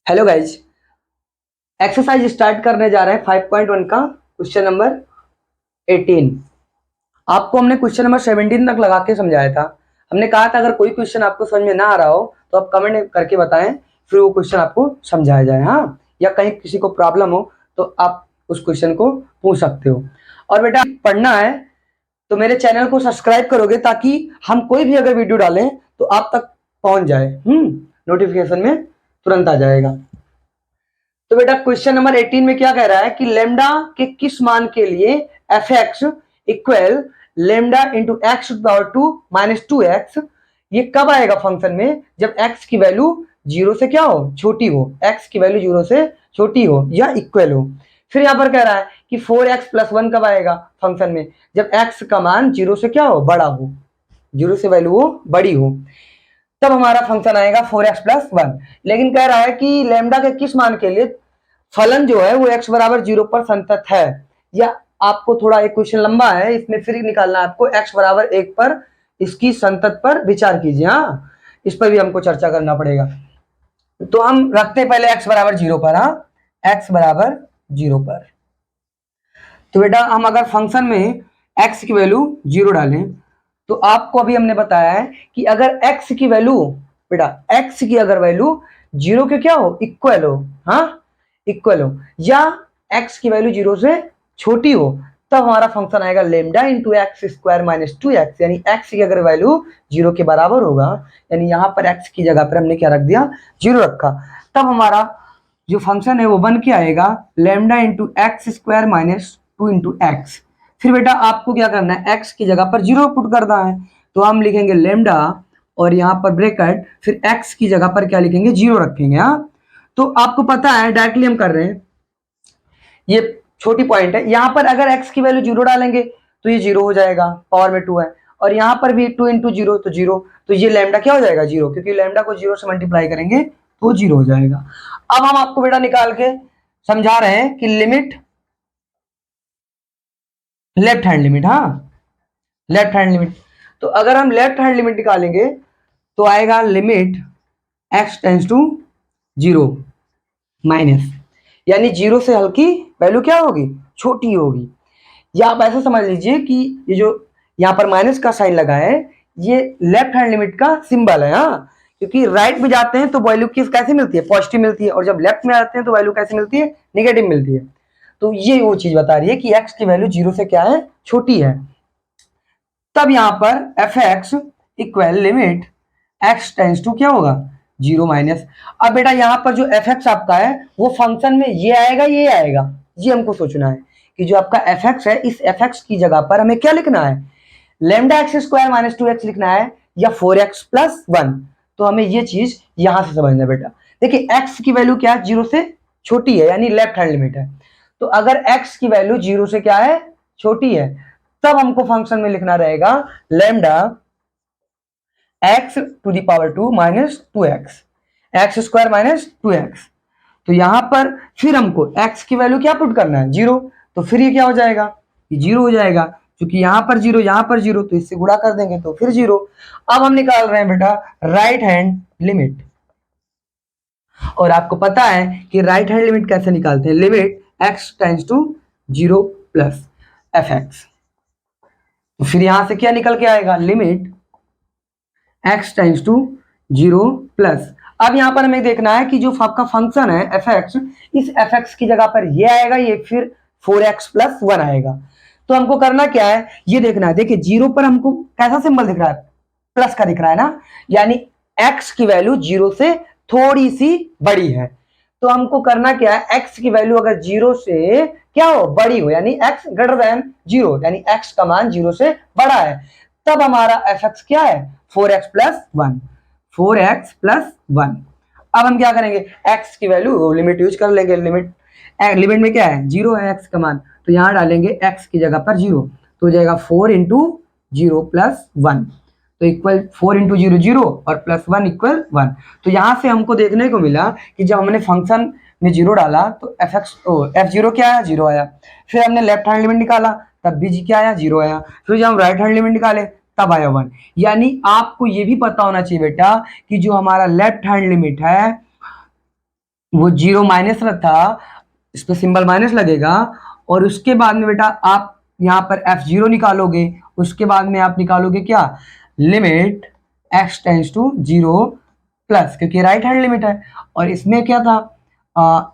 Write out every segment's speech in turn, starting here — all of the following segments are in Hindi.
हेलो गाइज, एक्सरसाइज स्टार्ट करने जा रहे हैं 5.1 का क्वेश्चन नंबर 18। आपको हमने क्वेश्चन नंबर 17 तक लगा के समझाया था। हमने कहा था अगर कोई क्वेश्चन आपको समझ में ना आ रहा हो तो आप कमेंट करके बताएं, फिर वो क्वेश्चन आपको समझाया जाए। हाँ, या कहीं किसी को प्रॉब्लम हो तो आप उस क्वेश्चन को पूछ सकते हो। और बेटा पढ़ना है तो मेरे चैनल को सब्सक्राइब करोगे ताकि हम कोई भी अगर वीडियो डालें तो आप तक पहुंच जाए, नोटिफिकेशन में तुरंत आ जाएगा। तो बेटा क्वेश्चन नंबर 18 में क्या कह रहा है कि लेमडा के किस मान के लिए f x equal lambda into x power two minus two x, ये कब आएगा फंक्शन में? जब एक्स की वैल्यू जीरो से क्या हो, छोटी हो। एक्स की वैल्यू जीरो से छोटी हो या इक्वल हो। फिर यहां पर कह रहा है कि 4x प्लस वन कब आएगा फंक्शन में? जब एक्स का मान जीरो से क्या हो, बड़ा हो, जीरो से वैल्यू वो बड़ी हो, तब हमारा फंक्शन आएगा 4x प्लस वन। लेकिन कह रहा है कि लेमडा के किस मान के लिए फलन जो है वो x बराबर जीरो पर संतत है। या आपको थोड़ा एक क्वेश्चन लंबा है, इसमें फिर निकालना है आपको x बराबर एक पर इसकी संतत पर विचार कीजिए। हाँ, इस पर भी हमको चर्चा करना पड़ेगा। तो हम रखते हैं पहले x बराबर जीरो पर। हाँ, x बराबर जीरो पर। तो बेटा हम अगर फंक्शन में x की वैल्यू जीरो डालें तो आपको अभी हमने बताया है कि अगर x की वैल्यू, बेटा x की अगर वैल्यू जीरो के क्या हो, इक्वल हो, हाँ इक्वल हो, या x की वैल्यू जीरो से छोटी हो, तब हमारा फंक्शन आएगा lambda into x square minus two x. यानी x की अगर वैल्यू जीरो के बराबर होगा, यानी यहां पर x की जगह पर हमने क्या रख दिया, जीरो रखा, तब हमारा जो फंक्शन है वो बन के आएगा lambda into x square minus two into x. फिर बेटा आपको क्या करना है, x की जगह पर जीरो पुट करना है, तो हम लिखेंगे लेमडा और यहाँ पर ब्रैकेट, फिर x की जगह पर क्या लिखेंगे, जीरो रखेंगे। हाँ, तो आपको पता है डायरेक्टली हम कर रहे हैं, ये छोटी पॉइंट है। यहाँ पर अगर x की वैल्यू जीरो डालेंगे तो ये जीरो हो जाएगा, पावर में टू है, और यहाँ पर भी टू इंटू जीरो तो जीरो, तो ये लेमडा क्या हो जाएगा, जीरो, क्योंकि लेमडा को जीरो से मल्टीप्लाई करेंगे तो जीरो हो जाएगा। अब हम आपको बेटा निकाल के समझा रहे हैं कि लिमिट लेफ्ट हैंड लिमिट। हाँ, लेफ्ट हैंड लिमिट। तो अगर हम लेफ्ट हैंड लिमिट निकालेंगे तो आएगा limit x tends to zero minus, यानी जीरो से हल्की वैल्यू क्या होगी, छोटी होगी। या आप ऐसा समझ लीजिए कि ये जो यहाँ पर माइनस का साइन लगा है ये लेफ्ट हैंड लिमिट का सिंबल है। हाँ, क्योंकि राइट में जाते हैं तो वैल्यू किस कैसे मिलती है, पॉजिटिव मिलती है, और जब लेफ्ट में आते हैं तो वैल्यू कैसे मिलती है, निगेटिव मिलती है। तो ये वो चीज बता रही है कि x की वैल्यू जीरो से क्या है, छोटी है। तब यहां पर f x equal limit x tends to क्या होगा, जीरो माइनस। अब बेटा यहां पर जो एफ एक्स आपका है वो फंक्शन में ये आएगा, ये आएगा, ये हमको सोचना है कि जो आपका एफ एक्स है, इस एफ एक्स की जगह पर हमें क्या लिखना है, lambda x square minus two x लिखना है या फोर एक्स प्लस वन। तो हमें ये चीज यहां से समझना है बेटा। देखिए एक्स की वैल्यू क्या है, जीरो से छोटी है, यानी लेफ्ट हैंड लिमिट है। तो अगर एक्स की वैल्यू जीरो से क्या है, छोटी है, तब हमको फंक्शन में लिखना रहेगा lambda x to the power two minus two x, x square minus two x. तो यहां पर फिर हमको x की वैल्यू क्या पुट करना है, जीरो। तो फिर ये क्या हो जाएगा, ये जीरो हो जाएगा, क्योंकि यहां पर जीरो, यहां पर जीरो, तो इससे गुणा कर देंगे तो फिर जीरो। अब हम निकाल रहे हैं बेटा राइट हैंड लिमिट, और आपको पता है कि राइट हैंड लिमिट कैसे निकालते हैं, limit x tends to zero plus f x. तो फिर यहां से क्या निकल के आएगा, limit x tends to zero plus. अब यहां पर हमें देखना है कि जो आपका फंक्शन है एफ एक्स, इस एफ एक्स की जगह पर ये आएगा, ये फिर फोर एक्स प्लस वन आएगा। तो हमको करना क्या है, ये देखना है। देखिए जीरो पर हमको कैसा सिंबल दिख रहा है, प्लस का दिख रहा है ना, यानी एक्स की वैल्यू जीरो से थोड़ी सी बड़ी है। तो हमको करना क्या है, एक्स की वैल्यू अगर जीरो से क्या हो, बड़ी हो, यानी एक्स ग्रेटर देन जीरो, यानी एक्स का मान जीरो से बड़ा है, तब हमारा एफ एक्स क्या है, four x plus one, four x plus one. अब हम क्या करेंगे, एक्स की वैल्यू लिमिट यूज कर लेंगे। लिमिट लिमिट में क्या है, जीरो है एक्स का मान, तो यहां डालेंगे एक्स की जगह पर जीरो, तो हो जाएगा four into zero plus one, तो equal four into zero zero और प्लस वन इक्वल वन। तो यहां से हमको देखने को मिला कि जब हमने फंक्शन में जीरो डाला तो एफ एक्स एफ जीरो क्या आया, जीरो आया। फिर हमने लेफ्ट हैंड लिमिट निकाला तब भी जी क्या आया, जीरो आया। फिर जब हम राइट हैंड लिमिट निकाले तब आया वन। यानी आपको ये भी पता होना चाहिए बेटा कि जो हमारा लेफ्ट हैंड लिमिट है वो जीरो माइनस था, इस पे सिंबल माइनस लगेगा, और उसके बाद में बेटा आप यहाँ पर f0 निकालोगे, उसके बाद में आप निकालोगे क्या, limit x tends to 0 plus, क्योंकि राइट हैंड लिमिट है, और इसमें क्या था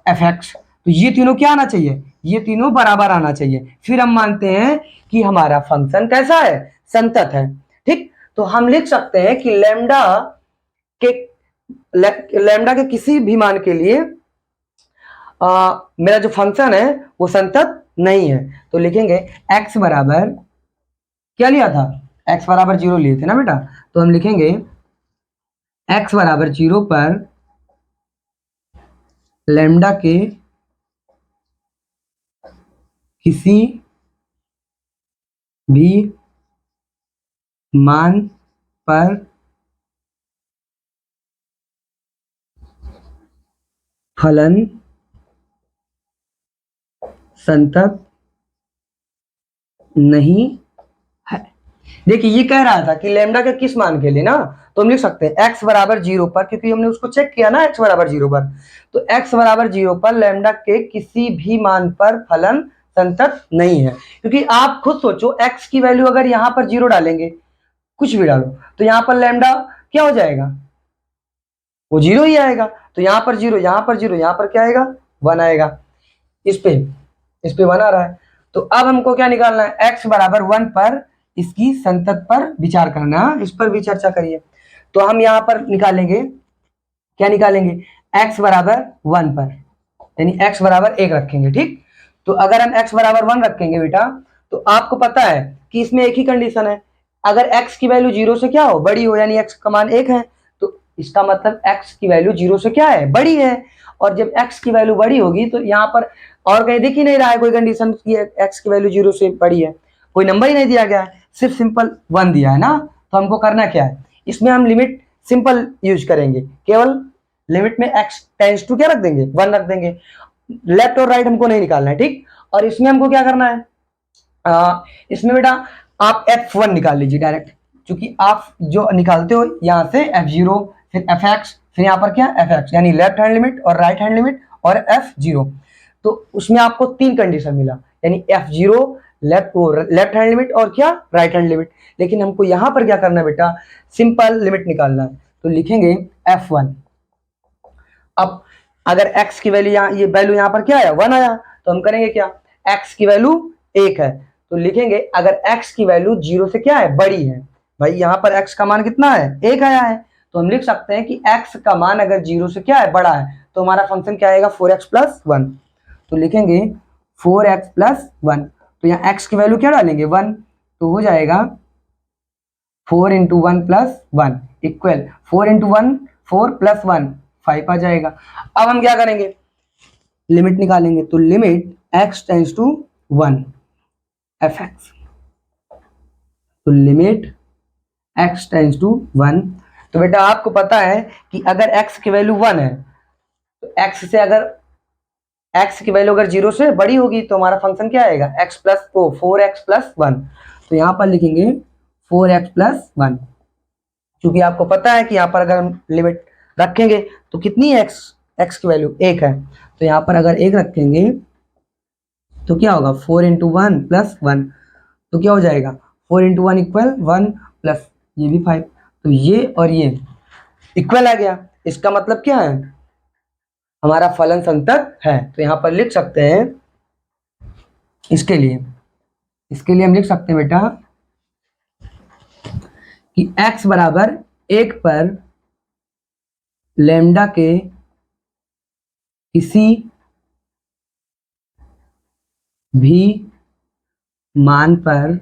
fx, तो ये तीनों क्या आना चाहिए, ये तीनों बराबर आना चाहिए, फिर हम मानते हैं कि हमारा फंक्शन कैसा है, संतत है। ठीक, तो हम लिख सकते हैं कि के लैम्डा के किसी भी मान के लिए मेरा जो फंक्शन है वो संतत नहीं है। तो लिखेंगे x बराबर क्या लिया था, x बराबर 0 लिए थे ना बेटा, तो हम लिखेंगे x बराबर 0 पर लैम्डा के किसी भी मान पर फलन संतत नहीं है। देखिए ये कह रहा था कि लैम्डा के किस मान के लिए ना, तो हम लिख सकते हैं x बराबर 0 पर, क्योंकि हमने उसको चेक किया ना x बराबर 0 पर, तो x बराबर 0 पर लैम्डा के किसी भी मान पर फलन संतत नहीं है। क्योंकि आप खुद सोचो, x की वैल्यू अगर यहाँ पर 0 डालेंगे, कुछ भी डालो, तो यहाँ पर लैम्डा क्या हो जाएगा, वो 0 ही आएगा। तो यहाँ पर 0, यहाँ पर 0, यहाँ पर क्या आएगा, 1 आएगा। इस पे 1 आ रहा है। तो अब हमको क्या निकालना है, x बराबर 1 पर इसकी संतत पर विचार करना है, इस पर भी चर्चा करिए। तो हम यहाँ पर निकालेंगे, क्या निकालेंगे, x बराबर 1 पर, यानी x बराबर 1 रखेंगे। ठीक, तो अगर हम x बराबर 1 रखेंगे बेटा, तो आपको पता है कि इसमें एक ही कंडीशन है, अगर x की वैल्यू 0 से क्या हो, बड़ी हो, यानी x का मान 1 है, तो इसका मतलब x की वैल्यू 0 से क्या है, बड़ी है। और जब x की वैल्यू बड़ी होगी तो यहाँ पर और कहीं दिख ही नहीं रहा है कोई कंडीशन कि x की वैल्यू 0 से बड़ी है, कोई नंबर ही नहीं दिया गया है, सिर्फ सिंपल 1 दिया है ना। तो हमको करना क्या है, इसमें हम लिमिट सिंपल यूज करेंगे, केवल लिमिट में x टेंस टू क्या रख देंगे, 1 रख देंगे, लेफ्ट और राइट हमको नहीं निकालना है। ठीक, और इसमें हमको क्या करना है, इसमें बेटा आप f1 निकाल लीजिए डायरेक्ट, क्योंकि आप जो निकालते हो यहाँ से f0 फिर fx फिर यहाँ पर क्या fx, यानी लेफ्ट हैंड लिमिट और राइट हैंड लिमिट और f0, तो उसमें आपको 3 कंडीशन मिला, यानी f0 लेफ्ट हैंड लिमिट और क्या राइट हैंड लिमिट। लेकिन हमको यहाँ पर क्या करना है बेटा, सिंपल लिमिट निकालना है, तो लिखेंगे f1। अब अगर x की वैल्यू यहाँ, ये वैल्यू यहाँ पर क्या आया, 1 आया, तो हम करेंगे क्या, x की वैल्यू 1 है, तो लिखेंगे अगर x की वैल्यू 0 से क्या है, बड़ी है, भाई यहाँ पर x का मान कितना है, 1 आया है, तो हम लिख सकते हैं कि x का मान अगर 0 से क्या है, बड़ा है, तो हमारा फंक्शन क्या आएगा, 4x प्लस 1। तो लिखेंगे 4x प्लस 1, तो यहाँ x की वैल्यू क्या डालेंगे, 1, तो हो जाएगा 4 into 1 plus 1 equal 4 into 1 4 plus 1 5 आ जाएगा। अब हम क्या करेंगे, लिमिट निकालेंगे, तो limit x tends to 1 fx, तो लिमिट x टेंस टू 1, तो बेटा आपको पता है कि अगर x की वैल्यू 1 है, तो x से अगर x की वैल्यू अगर 0 से बड़ी होगी तो हमारा फंक्शन क्या आएगा, x प्लस 4x प्लस 1, तो यहाँ पर लिखेंगे 4x प्लस 1, क्योंकि आपको पता है कि यहाँ पर अगर हम लिमिट रखेंगे तो कितनी है, x की वैल्यू 1 है, तो यहाँ पर अगर 1 रखेंगे तो क्या होगा, 4 इंटू 1 प्लस 1, तो क्या हो जाएगा, 4 इंटू 1 इक्वल 1 प्लस ये भी 5, तो ये और ये इक्वल आ गया। इसका मतलब क्या है, हमारा फलन संतत है। तो यहाँ पर लिख सकते हैं, इसके लिए हम लिख सकते हैं बेटा कि x बराबर 1 पर लैम्डा के किसी भी मान पर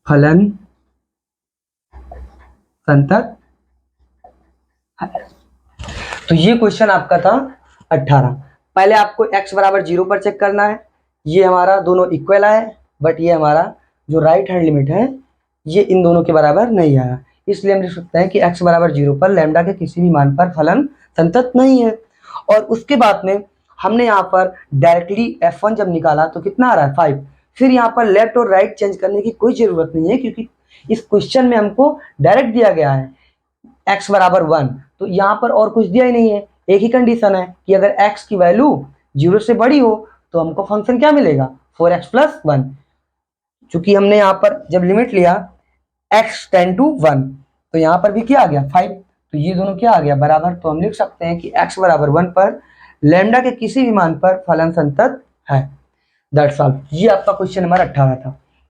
फलन संतत है। तो ये क्वेश्चन आपका था 18। पहले आपको x बराबर 0 पर चेक करना है, ये हमारा दोनों इक्वल आए, बट ये हमारा जो राइट हैंड लिमिट है ये इन दोनों के बराबर नहीं आया, इसलिए हम लिख सकते हैं कि x बराबर 0 पर लैम्डा के किसी भी मान पर फलन संतत नहीं है। और उसके बाद में हमने यहाँ पर डायरेक्टली f1 जब निकाला तो कितना आ रहा है, 5। फिर यहाँ पर लेफ्ट और राइट चेंज करने की कोई जरूरत नहीं है, क्योंकि इस क्वेश्चन में हमको डायरेक्ट दिया गया है x बराबर 1, तो यहाँ पर और कुछ दिया ही नहीं है, एक ही कंडीशन है कि अगर x की वैल्यू 0 से बड़ी हो तो हमको फंक्शन क्या मिलेगा, 4x + 1। चूंकि हमने यहाँ पर जब लिमिट लिया x टेंड टू 1 तो यहाँ पर भी क्या आ गया 5, तो ये दोनों क्या आ गया बराबर। तो हम लिख सकते हैं कि x बराबर 1 पर लैम्डा के किसी भी मान पर फलन संतत है। That's all. ये आपका क्वेश्चन नंबर 18 था।